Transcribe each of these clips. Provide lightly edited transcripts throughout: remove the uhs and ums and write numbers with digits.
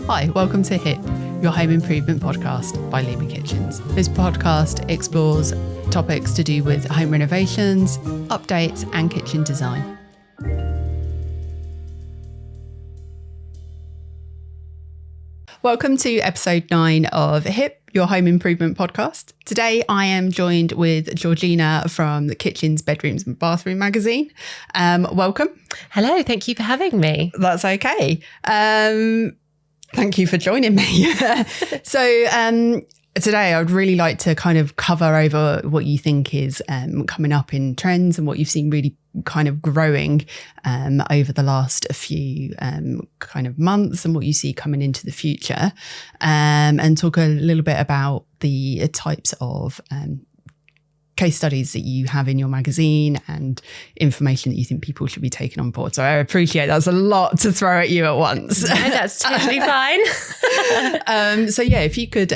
Hi, welcome to HIP, your home improvement podcast by Lima Kitchens. This podcast explores topics to do with home renovations, updates, and kitchen design. Welcome to episode 9 of HIP, your home improvement podcast. Today, I am joined with Georgina from the Kitchens, Bedrooms and Bathroom magazine. Welcome. Hello, thank you for having me. That's okay. Thank you for joining me. So today, I'd really like to kind of cover over what you think is coming up in trends and what you've seen really kind of growing over the last few kind of months and what you see coming into the future, and talk a little bit about the types of case studies that you have in your magazine and information that you think people should be taking on board. So I appreciate that's a lot to throw at you at once. No, that's totally fine. So yeah, if you could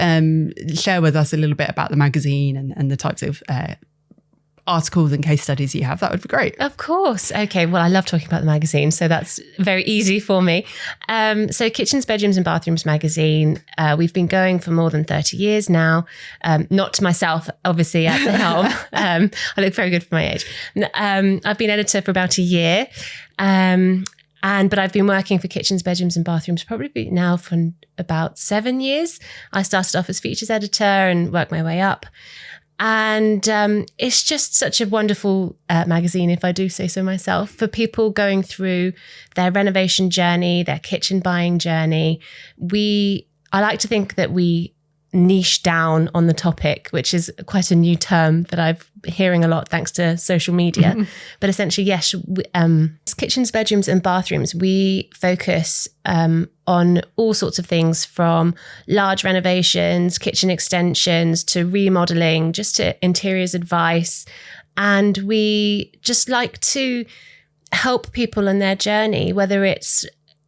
share with us a little bit about the magazine and the types of articles and case studies you have, that would be great. Of course. Okay. Well, I love talking about the magazine, so that's very easy for me. So Kitchens, Bedrooms and Bathrooms magazine, we've been going for more than 30 years now. Not myself, obviously, at the helm. I look very good for my age. I've been editor for about a year. But I've been working for Kitchens, Bedrooms and Bathrooms probably now for about 7 years. I started off as features editor and worked my way up. And it's just such a wonderful magazine, if I do say so myself, for people going through their renovation journey, their kitchen buying journey. I like to think that we niche down on the topic, which is quite a new term that I've hearing a lot thanks to social media. But essentially, yes, kitchens, bedrooms and bathrooms, we focus on all sorts of things from large renovations, kitchen extensions to remodeling, just to interiors advice. And we just like to help people in their journey, whether it's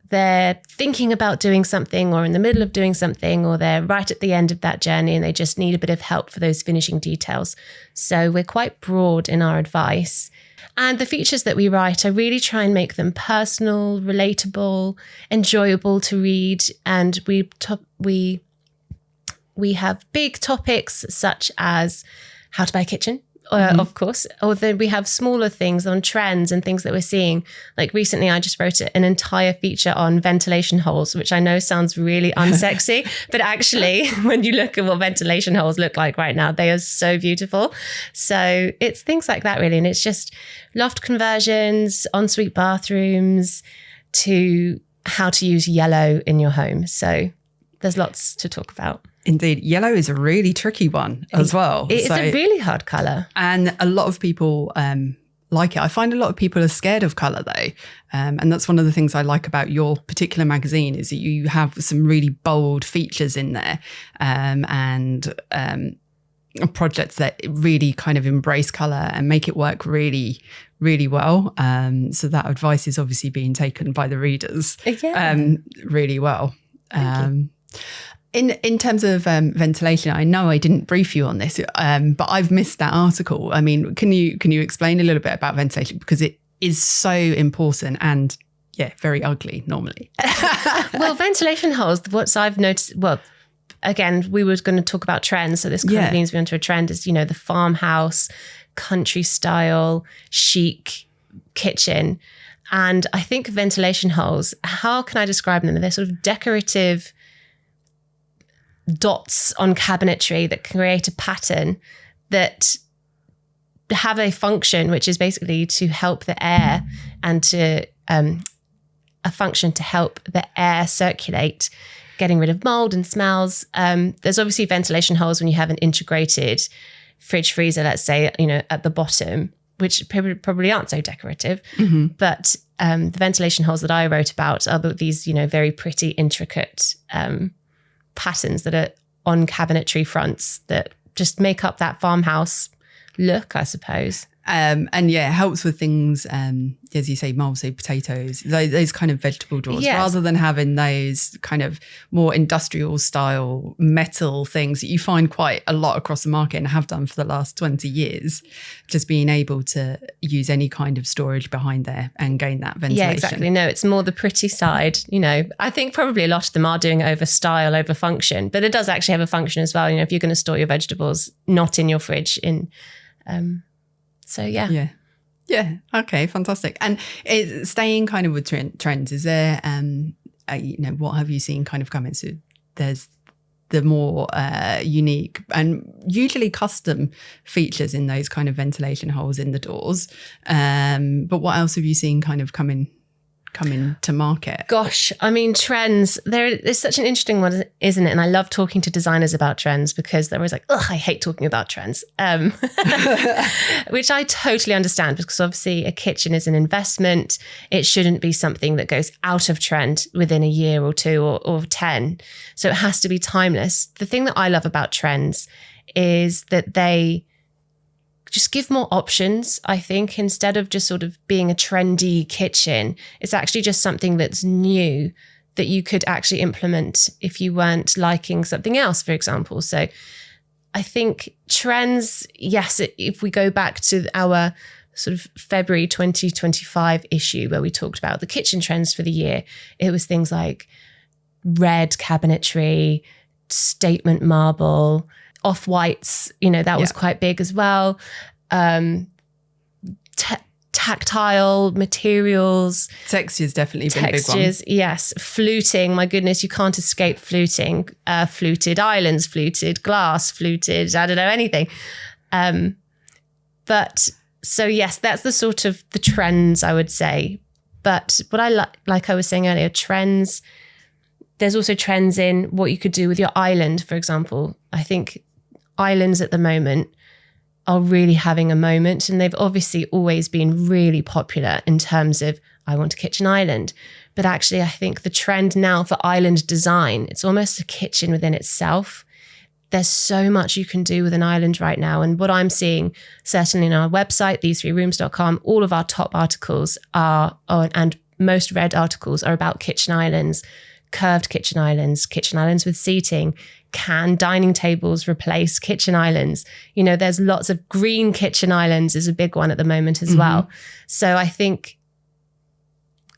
they're thinking about doing something or in the middle of doing something, or they're right at the end of that journey and they just need a bit of help for those finishing details. So we're quite broad in our advice. And the features that we write, I really try and make them personal, relatable, enjoyable to read. And we have big topics such as how to buy a kitchen, of course, or then we have smaller things on trends and things that we're seeing. Like recently, I just wrote an entire feature on ventilation holes, which I know sounds really unsexy, but actually, when you look at what ventilation holes look like right now, they are so beautiful. So it's things like that, really. And it's just loft conversions, ensuite bathrooms, to how to use yellow in your home. So there's lots to talk about. Indeed. Yellow is a really tricky one as well. It's a really hard colour. And a lot of people like it. I find a lot of people are scared of colour though. And that's one of the things I like about your particular magazine is that you have some really bold features in there and projects that really kind of embrace colour and make it work really, really well. So that advice is obviously being taken by the readers really well. In terms of ventilation, I know I didn't brief you on this, but I've missed that article. I mean, can you explain a little bit about ventilation, because it is so important and very ugly normally. Well, ventilation holes, what I've noticed, well, again, we were going to talk about trends, so this kind of leads me onto a trend is, the farmhouse, country style, chic kitchen. And I think ventilation holes, how can I describe them? They're sort of decorative dots on cabinetry that create a pattern that have a function, which is basically to help the air and to a function to help the air circulate, getting rid of mold and smells. There's obviously ventilation holes when you have an integrated fridge freezer, let's say, at the bottom, which probably aren't so decorative. But the ventilation holes that I wrote about are these, very pretty, intricate patterns that are on cabinetry fronts that just make up that farmhouse look, I suppose. And yeah, it helps with things, as you say, mild sweet potatoes, those kind of vegetable drawers, rather than having those kind of more industrial style metal things that you find quite a lot across the market and have done for the last 20 years. Just being able to use any kind of storage behind there and gain that ventilation. Yeah, exactly. No, it's more the pretty side. You know, I think probably a lot of them are doing it over style, over function, but it does actually have a function as well. You know, if you're going to store your vegetables not in your fridge, so yeah. Okay, fantastic. And staying kind of with trends, is there what have you seen kind of coming? So there's the more unique and usually custom features in those kind of ventilation holes in the doors, but what else have you seen kind of coming to market? Gosh, I mean, trends, it's such an interesting one, isn't it? And I love talking to designers about trends because they're always like, I hate talking about trends, which I totally understand, because obviously a kitchen is an investment. It shouldn't be something that goes out of trend within a year or two or 10. So it has to be timeless. The thing that I love about trends is that they just give more options. I think instead of just sort of being a trendy kitchen, it's actually just something that's new that you could actually implement if you weren't liking something else, for example. So I think trends, yes, if we go back to our sort of February 2025 issue where we talked about the kitchen trends for the year, it was things like red cabinetry, statement marble, off-whites, that was quite big as well. Tactile materials. Texture's definitely been a big one. Yes. Fluting, my goodness, you can't escape fluting. Fluted islands, fluted glass, fluted, I don't know, anything. But so yes, that's the sort of the trends, I would say. But what I like I was saying earlier, trends, there's also trends in what you could do with your island, for example. I think islands at the moment are really having a moment, and they've obviously always been really popular in terms of, I want a kitchen island. But actually, I think the trend now for island design, it's almost a kitchen within itself. There's so much you can do with an island right now. And what I'm seeing, certainly on our website, these3rooms.com, all of our top articles and most read articles are about kitchen islands, curved kitchen islands with seating. Can dining tables replace kitchen islands? There's lots of green kitchen islands is a big one at the moment as well. So I think,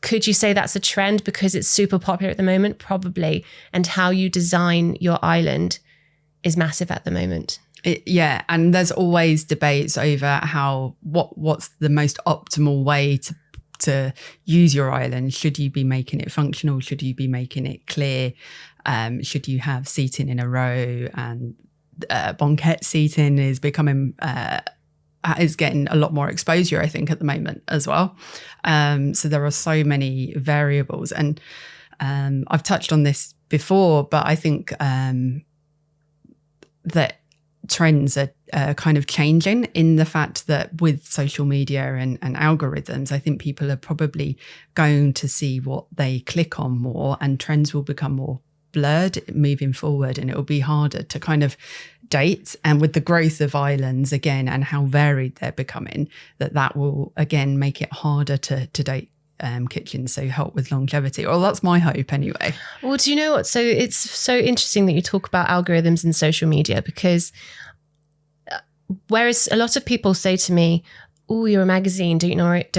could you say that's a trend because it's super popular at the moment? Probably. And how you design your island is massive at the moment. And there's always debates over what's the most optimal way to use your island. Should you be making it functional? Should you be making it clear? Should you have seating in a row? And banquette seating is becoming is getting a lot more exposure, I think, at the moment as well. So there are so many variables, and I've touched on this before, but I think that trends are kind of changing in the fact that with social media and algorithms, I think people are probably going to see what they click on more, and trends will become more blurred moving forward, and it will be harder to kind of date. And with the growth of islands again and how varied they're becoming, that will again make it harder to date kitchens, so help with longevity. Well, that's my hope anyway. Well, do you know what? So it's so interesting that you talk about algorithms and social media, because whereas a lot of people say to me, oh, you're a magazine, don't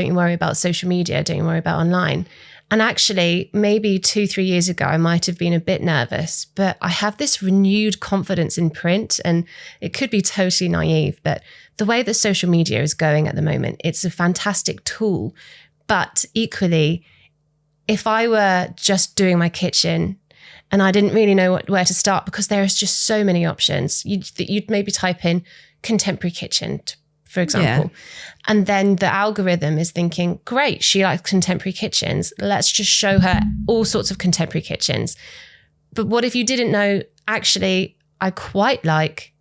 you worry about social media, don't you worry about online? And actually, maybe 2-3 years ago, I might have been a bit nervous, but I have this renewed confidence in print, and it could be totally naive, but the way that social media is going at the moment, it's a fantastic tool. But equally, if I were just doing my kitchen and I didn't really know where to start, because there is just so many options, you'd maybe type in contemporary kitchen, for example. Yeah. And then the algorithm is thinking, great, she likes contemporary kitchens. Let's just show her all sorts of contemporary kitchens. But what if you didn't know, actually, I quite like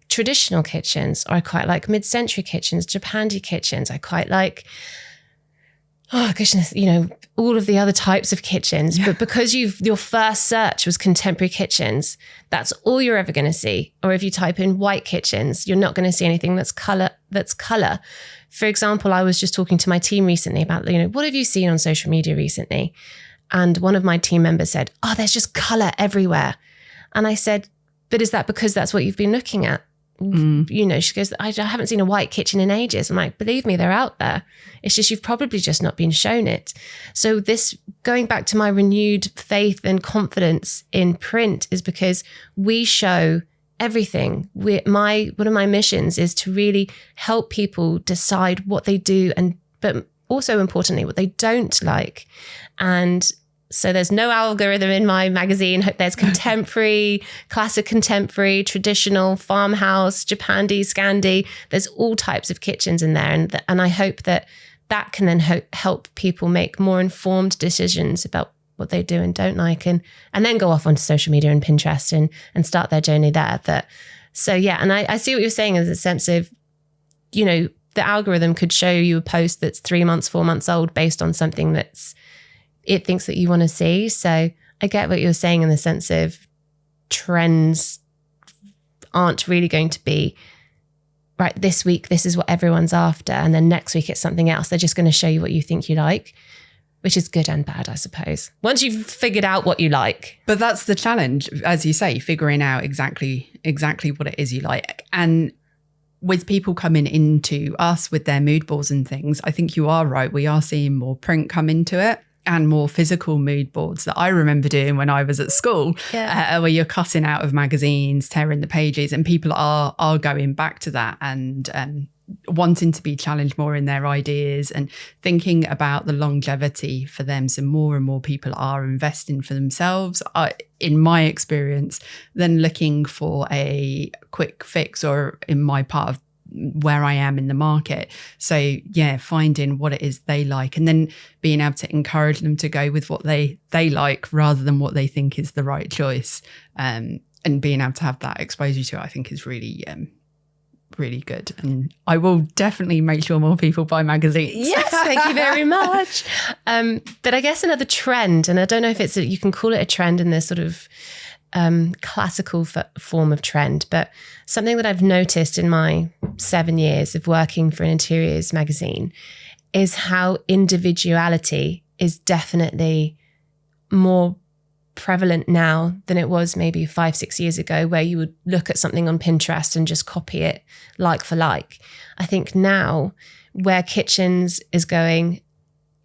traditional kitchens, or I quite like mid-century kitchens, Japandi kitchens. I quite like, oh goodness, all of the other types of kitchens. But because your first search was contemporary kitchens, that's all you're ever going to see. Or if you type in white kitchens, you're not going to see anything that's that's color. For example, I was just talking to my team recently about, what have you seen on social media recently? And one of my team members said, oh, there's just color everywhere. And I said, but is that because that's what you've been looking at? She goes, I haven't seen a white kitchen in ages. I'm like, believe me, they're out there. It's just, you've probably just not been shown it. So this, going back to my renewed faith and confidence in print, is because we show everything. One of my missions is to really help people decide what they do, but also importantly, what they don't like. And so there's no algorithm in my magazine. There's contemporary, classic contemporary, traditional, farmhouse, Japandi, Scandi. There's all types of kitchens in there. And I hope that can then help people make more informed decisions about what they do and don't like, and then go off onto social media and Pinterest and start their journey there. And I see what you're saying as a sense of, the algorithm could show you a post that's 3 months, 4 months old based on something it thinks that you want to see. So I get what you're saying in the sense of trends aren't really going to be, right, this week, this is what everyone's after. And then next week, it's something else. They're just going to show you what you think you like, which is good and bad, I suppose, once you've figured out what you like. But that's the challenge, as you say, figuring out exactly what it is you like. And with people coming into us with their mood boards and things, I think you are right. We are seeing more print come into it, and more physical mood boards that I remember doing when I was at school, where you're cutting out of magazines, tearing the pages, and people are going back to that and wanting to be challenged more in their ideas and thinking about the longevity for them. So more and more people are investing for themselves, in my experience, than looking for a quick fix, or in my part of where I am in the market. So finding what it is they like, and then being able to encourage them to go with what they like rather than what they think is the right choice, and being able to have that exposure to it, I think is really really good. And I will definitely make sure more people buy magazines. Yes, thank you very much. But I guess another trend, and I don't know if you can call it a trend in this sort of classical form of trend, but something that I've noticed in my 7 years of working for an interiors magazine is how individuality is definitely more prevalent now than it was maybe 5-6 years ago, where you would look at something on Pinterest and just copy it like for like. I think now where kitchens is going,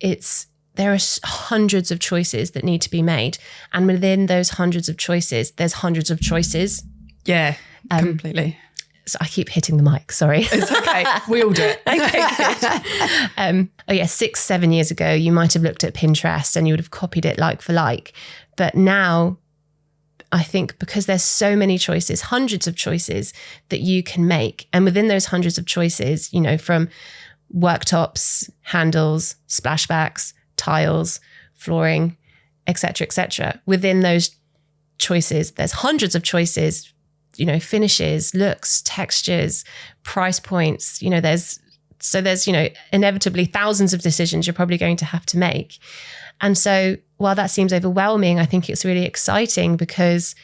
there are hundreds of choices that need to be made. And within those hundreds of choices, there's hundreds of choices. Yeah, completely. So I keep hitting the mic, sorry. It's okay. We all do it. Okay, good. 6-7 years ago, you might have looked at Pinterest and you would have copied it like for like. But now, I think because there's so many choices, hundreds of choices that you can make. And within those hundreds of choices, from worktops, handles, splashbacks, tiles, flooring, etc. Within those choices, there's hundreds of choices, finishes, looks, textures, price points. There's inevitably thousands of decisions you're probably going to have to make. And so while that seems overwhelming, I think it's really exciting, because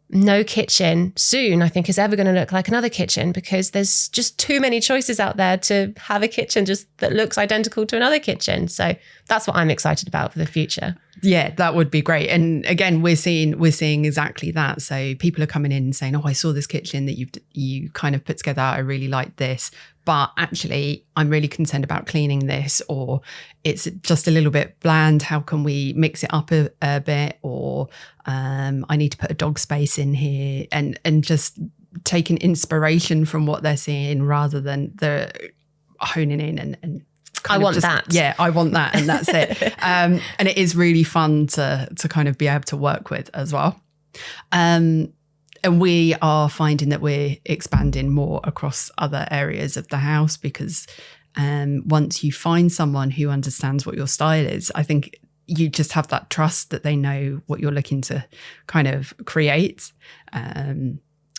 no kitchen soon, I think, is ever going to look like another kitchen, because there's just too many choices out there to have a kitchen just that looks identical to another kitchen. So that's what I'm excited about for the future. Yeah, that would be great. And again, we're seeing exactly that. So people are coming in and saying, "Oh, I saw this kitchen that you kind of put together. I really like this, but actually I'm really concerned about cleaning this, or it's just a little bit bland. How can we mix it up a bit? Or I need to put a dog space in here," and just taking inspiration from what they're seeing rather than the honing in and I want that. Yeah, I want that, and that's it. And it is really fun to kind of be able to work with as well. And we are finding that we're expanding more across other areas of the house, because once you find someone who understands what your style is, I think you just have that trust that they know what you're looking to kind of create,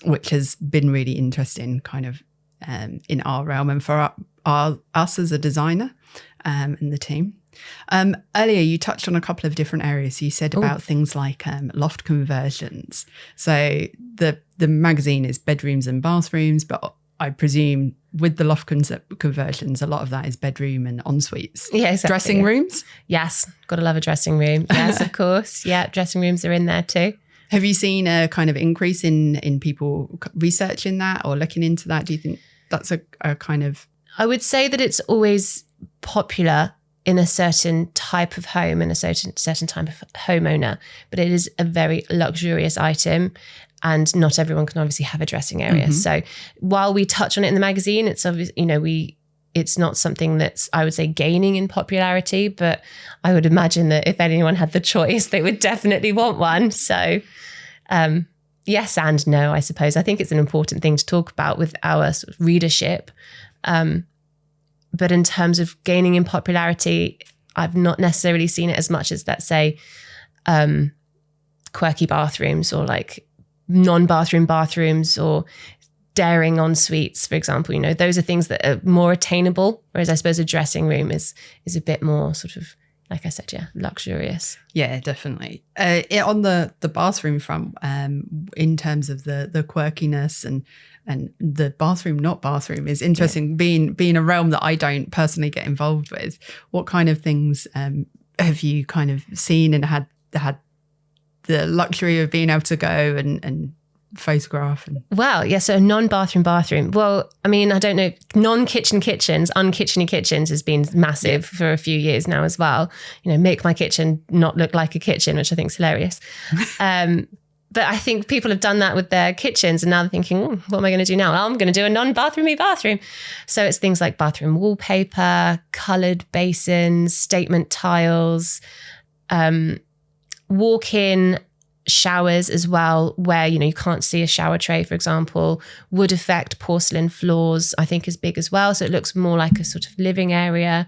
which has been really interesting kind of in our realm and for us as a designer and the team. Earlier, you touched on a couple of different areas. You said about things like loft conversions. So the magazine is bedrooms and bathrooms, but I presume with the loft concept conversions, a lot of that is bedroom and en suites. Yeah, exactly. Dressing rooms? Yes, gotta love a dressing room. Yes, of course. Yeah, dressing rooms are in there too. Have you seen a kind of increase in people researching that or looking into that? Do you think that's a kind of... I would say that it's always popular in a certain type of home and a certain type of homeowner, but it is a very luxurious item. And not everyone can obviously have a dressing area. So while we touch on it in the magazine, it's obvious, it's not something that's, I would say, gaining in popularity, but I would imagine that if anyone had the choice, they would definitely want one. So yes and no, I suppose. I think it's an important thing to talk about with our sort of readership. But in terms of gaining in popularity, I've not necessarily seen it as much as, let's say, quirky bathrooms or like non-bathroom bathrooms or daring en suites, for example. Those are things that are more attainable, whereas I suppose a dressing room is a bit more sort of, like I said, luxurious. Yeah, definitely. On the bathroom front, in terms of the quirkiness and the bathroom, not bathroom, is interesting. Yeah. Being a realm that I don't personally get involved with, what kind of things have you kind of seen and had the luxury of being able to go and photograph? Well, yeah, so a non-bathroom bathroom. Well, I mean, I don't know, non-kitchen kitchens, unkitcheny kitchens has been massive for a few years now as well. Make my kitchen not look like a kitchen, which I think is hilarious. But I think people have done that with their kitchens and now they're thinking, what am I going to do now? Well, I'm going to do a non-bathroomy bathroom. So it's things like bathroom wallpaper, coloured basins, statement tiles, walk-in showers as well, where you can't see a shower tray, for example. Wood effect porcelain floors, I think, is big as well. So it looks more like a sort of living area.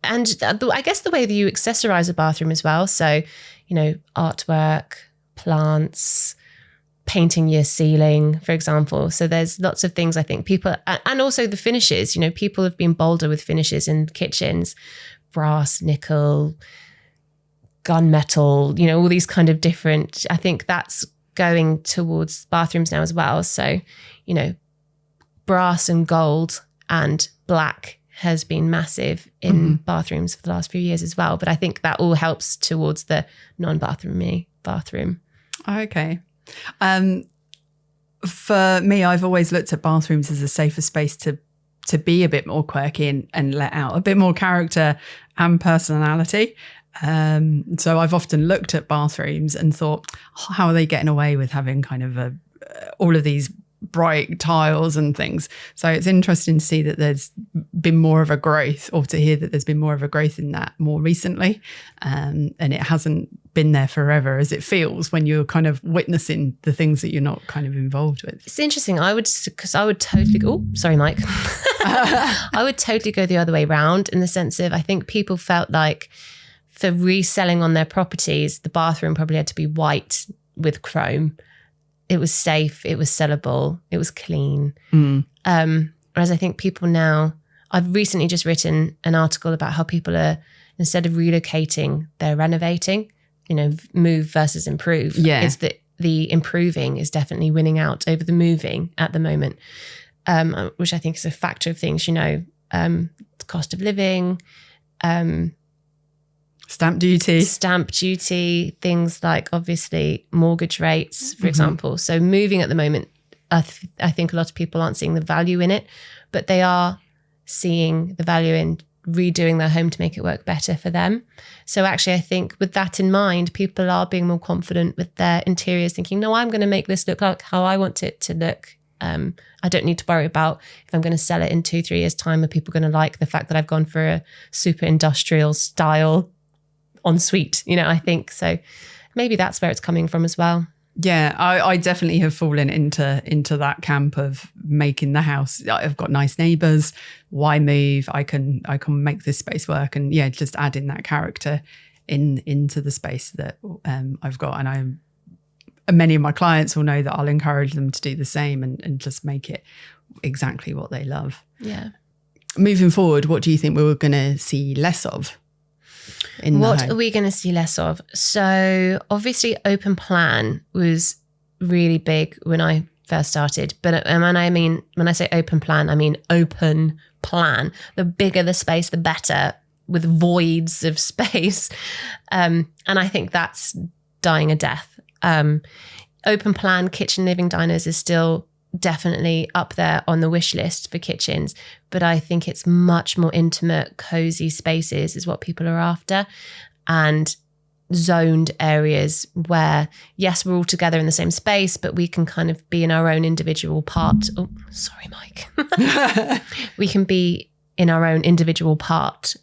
And I guess the way that you accessorize a bathroom as well. So, artwork, plants, painting your ceiling, for example. So there's lots of things I think people, and also the finishes, people have been bolder with finishes in kitchens, brass, nickel, gunmetal, all these kind of different, I think that's going towards bathrooms now as well. So, brass and gold and black has been massive in bathrooms for the last few years as well. But I think that all helps towards the non-bathroomy bathroom. Okay. For me, I've always looked at bathrooms as a safer space to be a bit more quirky and let out a bit more character and personality. So I've often looked at bathrooms and thought, how are they getting away with having kind of all of these bright tiles and things? So it's interesting to see that there's been more of a growth, or to hear that there's been more of a growth in that more recently. And it hasn't been there forever, as it feels when you're kind of witnessing the things that you're not kind of involved with. It's interesting. I would totally, sorry, Mike. I would totally go the other way around, in the sense of, I think people felt like for reselling on their properties, the bathroom probably had to be white with chrome. It was safe, it was sellable, it was clean. Whereas I think people now, I've recently just written an article about how people are, instead of relocating, they're renovating, move versus improve. Yeah. It's that the improving is definitely winning out over the moving at the moment, which I think is a factor of things, the cost of living, Stamp duty, things like obviously mortgage rates, for example. So moving at the moment, I think a lot of people aren't seeing the value in it, but they are seeing the value in redoing their home to make it work better for them. So actually, I think with that in mind, people are being more confident with their interiors, thinking, no, I'm going to make this look like how I want it to look. I don't need to worry about if I'm going to sell it in 2-3 years' time, are people going to like the fact that I've gone for a super industrial style ensuite, I think. So maybe that's where it's coming from as well. Yeah, I definitely have fallen into that camp of making the house. I've got nice neighbours. Why move? I can make this space work, and just adding that character into the space that I've got. And many of my clients will know that I'll encourage them to do the same and just make it exactly what they love. Yeah. Moving forward, what do you think we're going to see less of? What are we going to see less of? So obviously open plan was really big when I first started. But when I say open plan, I mean open plan. The bigger the space, the better, with voids of space. And I think that's dying a death. Open plan kitchen, living diners is still definitely up there on the wish list for kitchens, but I think it's much more intimate, cozy spaces is what people are after, and zoned areas where, yes, we're all together in the same space, but we can kind of be in our own individual part. Oh, sorry, Mike. We can be in our own individual part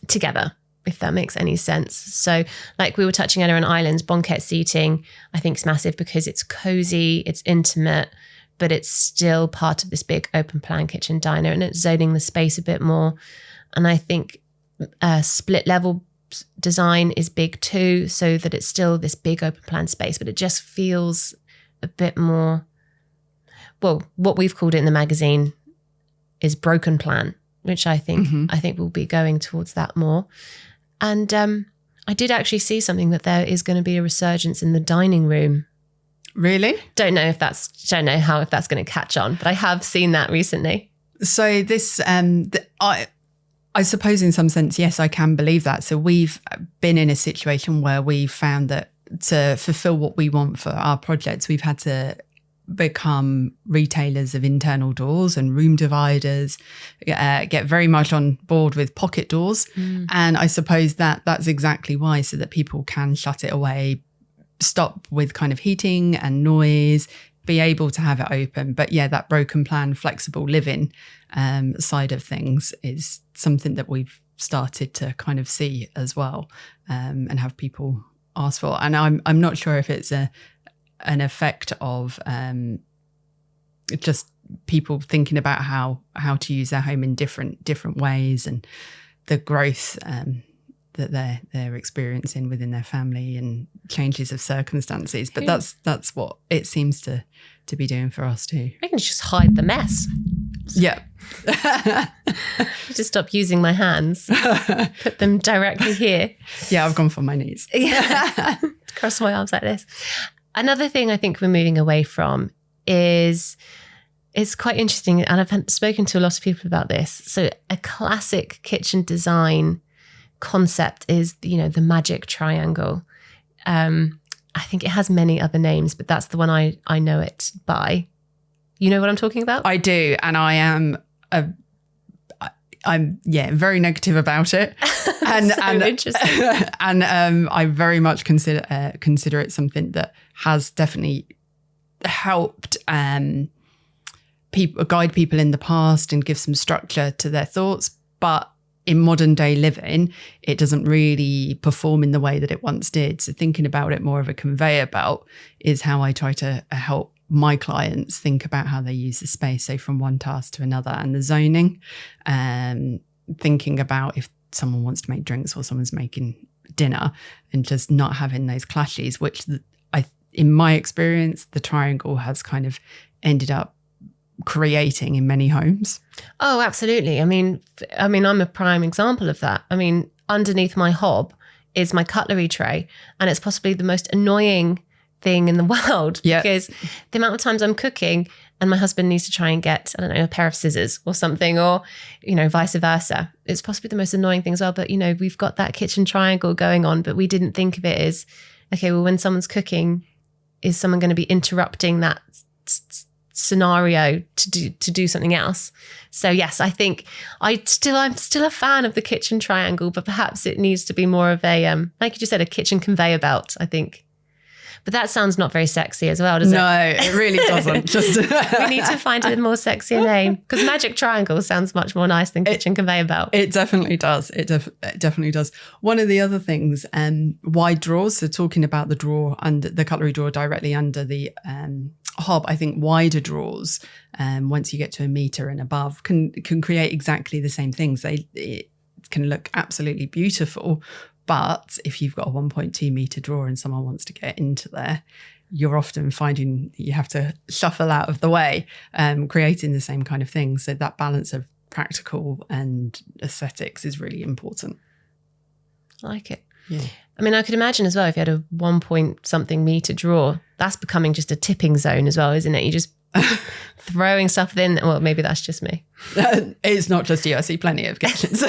together, if that makes any sense. So like we were touching earlier on islands, banquette seating, I think is massive because it's cozy, it's intimate, but it's still part of this big open plan kitchen diner, and it's zoning the space a bit more. And I think split level design is big too, so that it's still this big open plan space, but it just feels a bit more, well, what we've called it in the magazine is broken plan, which I think we'll be going towards that more. And I did actually see something that there is going to be a resurgence in the dining room. Really? Don't know if that's going to catch on, but I have seen that recently. So this, I suppose in some sense, yes, I can believe that. So we've been in a situation where we found that to fulfill what we want for our projects, we've had to become retailers of internal doors and room dividers, get very much on board with pocket doors. And I suppose that's exactly why, so that people can shut it away, stop with kind of heating and noise, be able to have it open. But yeah, that broken plan, flexible living side of things is something that we've started to kind of see as well, and have people ask for. And I'm not sure if it's an effect of just people thinking about how to use their home in different ways, and the growth that they're experiencing within their family and changes of circumstances. But that's what it seems to be doing for us too. I can just hide the mess. Yeah. Just stop using my hands. Put them directly here. Yeah, I've gone for my knees. Yeah. Cross my arms like this. Another thing I think we're moving away from is, it's quite interesting, and I've spoken to a lot of people about this. So a classic kitchen design concept is, the magic triangle. I think it has many other names, but that's the one I know it by. You know what I'm talking about? I do, and I'm very negative about it, and interesting. And I very much consider it something that has definitely helped guide people in the past and give some structure to their thoughts. But in modern day living, it doesn't really perform in the way that it once did. So thinking about it more of a conveyor belt is how I try to help my clients think about how they use the space, so from one task to another. And the zoning, thinking about if someone wants to make drinks or someone's making dinner, and just not having those clashes, which in my experience, the triangle has kind of ended up creating in many homes. Oh, absolutely. I mean, I'm a prime example of that. I mean, underneath my hob is my cutlery tray, and it's possibly the most annoying thing in the world, because the amount of times I'm cooking and my husband needs to try and get, I don't know, a pair of scissors or something, or, vice versa. It's possibly the most annoying thing as well. But, we've got that kitchen triangle going on, but we didn't think of it as, okay, well, when someone's cooking, is someone going to be interrupting that scenario to do something else? So yes, I think I'm still a fan of the kitchen triangle, but perhaps it needs to be more of a, like you just said, a kitchen conveyor belt, I think. But that sounds not very sexy as well, does it? No, it really doesn't. Just we need to find a more sexier name, because magic triangle sounds much more nice than kitchen conveyor belt. It definitely does. It definitely does. One of the other things, wide drawers. So talking about the drawer and the cutlery drawer directly under the hob, I think wider drawers, once you get to 1 meter and above, can create exactly the same things. It can look absolutely beautiful. But if you've got a 1.2 meter drawer and someone wants to get into there, you're often finding you have to shuffle out of the way, creating the same kind of thing. So that balance of practical and aesthetics is really important. I like it. Yeah. I mean, I could imagine as well if you had a 1 point something meter drawer, that's becoming just a tipping zone as well, isn't it? You just throwing stuff in. Well, maybe that's just me. It's not just you. I see plenty of kitchens.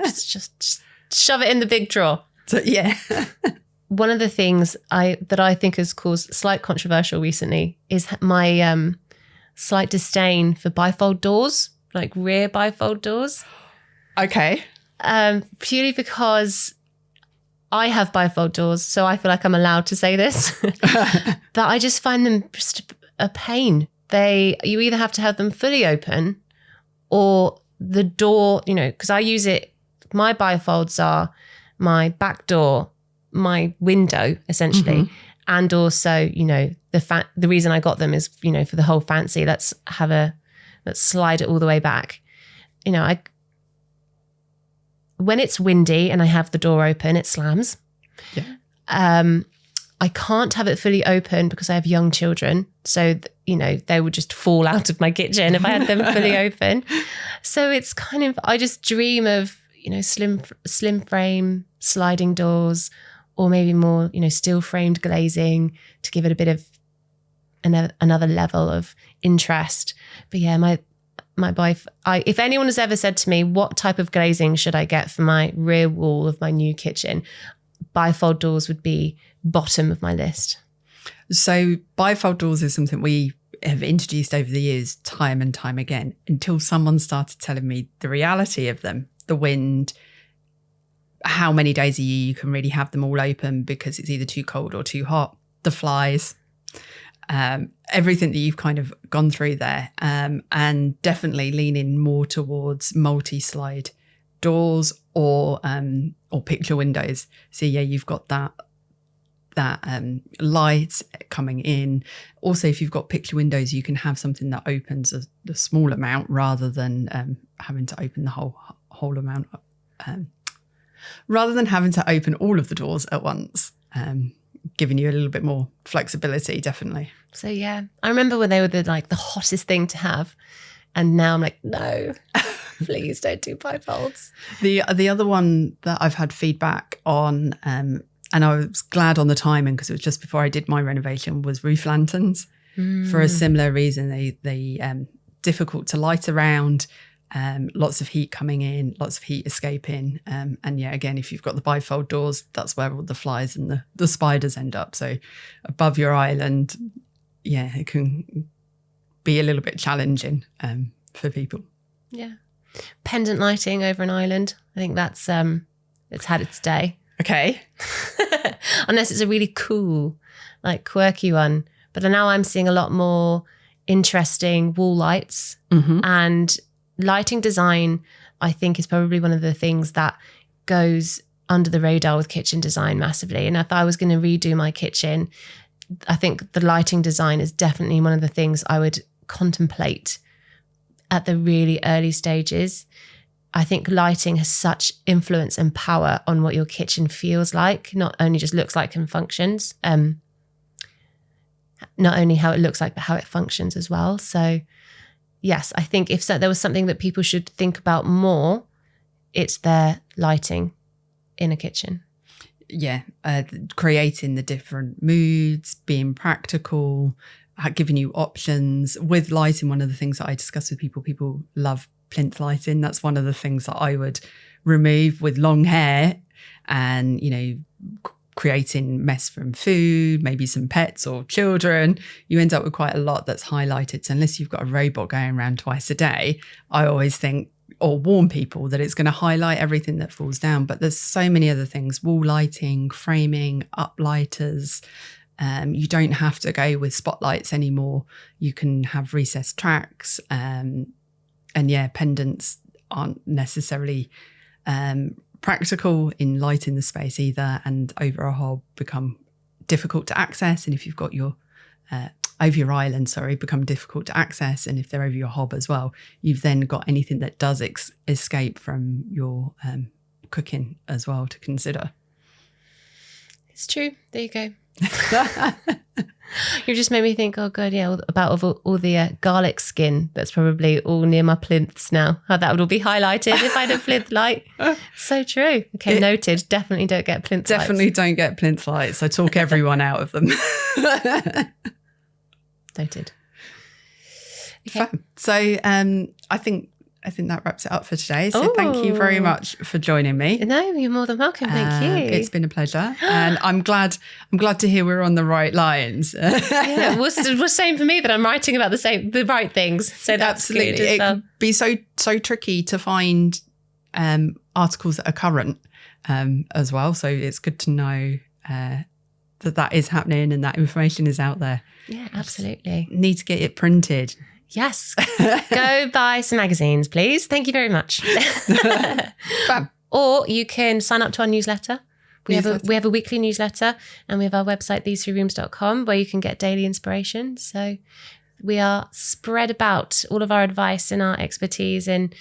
just shove it in the big drawer. So, yeah. One of the things that I think has caused slight controversial recently is my slight disdain for bifold doors, like rear bifold doors. Okay. Purely because I have bifold doors, so I feel like I'm allowed to say this. But I just find them just a pain. You either have to have them fully open, or the door, because I use it. My bifolds are my back door, my window, essentially, and also, the reason I got them is, for the whole fancy. Let's slide it all the way back. When it's windy and I have the door open, it slams. Yeah. I can't have it fully open because I have young children. So, they would just fall out of my kitchen if I had them fully open. So it's kind of, I just dream of, slim frame sliding doors, or maybe more, steel framed glazing to give it a bit of another level of interest. But yeah, if anyone has ever said to me, what type of glazing should I get for my rear wall of my new kitchen, bifold doors would be bottom of my list. So bifold doors is something we have introduced over the years, time and time again, until someone started telling me the reality of them, the wind, how many days a year you can really have them all open because it's either too cold or too hot, the flies, everything that you've kind of gone through there, and definitely leaning more towards multi-slide doors or picture windows. So yeah, you've got that light coming in. Also, if you've got picture windows, you can have something that opens a small amount rather than having to open the whole amount, rather than having to open all of the doors at once. Giving you a little bit more flexibility, definitely. So yeah, I remember when they were the hottest thing to have, and now I'm like, no, please don't do bifolds. The other one that I've had feedback on, and I was glad on the timing because it was just before I did my renovation, was roof lanterns. For a similar reason. They difficult to light around. Lots of heat coming in, lots of heat escaping. And yeah, again, if you've got the bifold doors, that's where all the flies and the spiders end up. So above your island, yeah, it can be a little bit challenging for people. Yeah. Pendant lighting over an island. I think that's it's had its day. Okay. Unless it's a really cool, quirky one. But now I'm seeing a lot more interesting wall lights, and lighting design, I think, is probably one of the things that goes under the radar with kitchen design massively. And if I was going to redo my kitchen, I think the lighting design is definitely one of the things I would contemplate at the really early stages. I think lighting has such influence and power on what your kitchen feels like, not only just looks like and functions, not only how it looks like, but how it functions as well. So yes, I think if there was something that people should think about more, it's their lighting in a kitchen. Yeah, creating the different moods, being practical, giving you options. With lighting, one of the things that I discuss with people love plinth lighting. That's one of the things that I would remove with long hair and, creating mess from food, maybe some pets or children. You end up with quite a lot that's highlighted. So unless you've got a robot going around twice a day, I always think or warn people that it's going to highlight everything that falls down. But there's so many other things: wall lighting, framing, uplighters. You don't have to go with spotlights anymore. You can have recessed tracks. And yeah, pendants aren't necessarily practical in lighting the space either, and over a hob become difficult to access. And if you've got your over your island, become difficult to access. And if they're over your hob as well, you've then got anything that does escape from your cooking as well to consider. It's true. There you go. You just made me think, oh God, yeah, about all the garlic skin that's probably all near my plinths now. How that would all be highlighted if I had a plinth light. So true. Okay, noted. Definitely don't get plinth lights. Definitely don't get plinth lights. I talk everyone out of them. Noted. Okay. Fun. So I think that wraps it up for today. So thank you very much for joining me. No, you're more than welcome. Thank you. It's been a pleasure, and I'm glad to hear we're on the right lines. Yeah, was saying for me that I'm writing about the right things. So that's absolutely. good as well. It can be so tricky to find articles that are current as well. So it's good to know that is happening and that information is out there. Yeah, absolutely. Need to get it printed. Yes. Go buy some magazines, please. Thank you very much. Or you can sign up to our newsletter. We have a weekly newsletter, and we have our website, these3rooms.com, where you can get daily inspiration. So we are spread about all of our advice and our expertise, and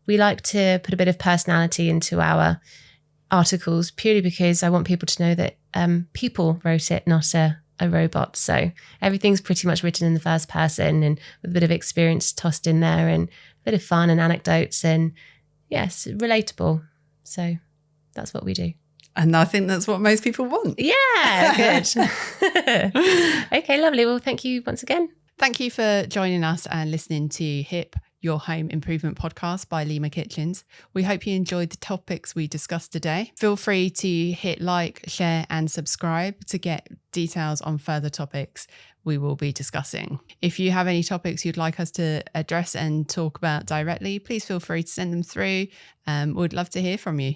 we like to put a bit of personality into our articles purely because I want people to know that people wrote it, not a robot. So everything's pretty much written in the first person and with a bit of experience tossed in there and a bit of fun and anecdotes and yes, relatable. So that's what we do. And I think that's what most people want. Yeah, good. Okay, lovely. Well, thank you once again. Thank you for joining us and listening to HIP, Your Home Improvement Podcast by Lima Kitchens. We hope you enjoyed the topics we discussed today. Feel free to hit like, share and subscribe to get details on further topics we will be discussing. If you have any topics you'd like us to address and talk about directly, please feel free to send them through. We'd love to hear from you.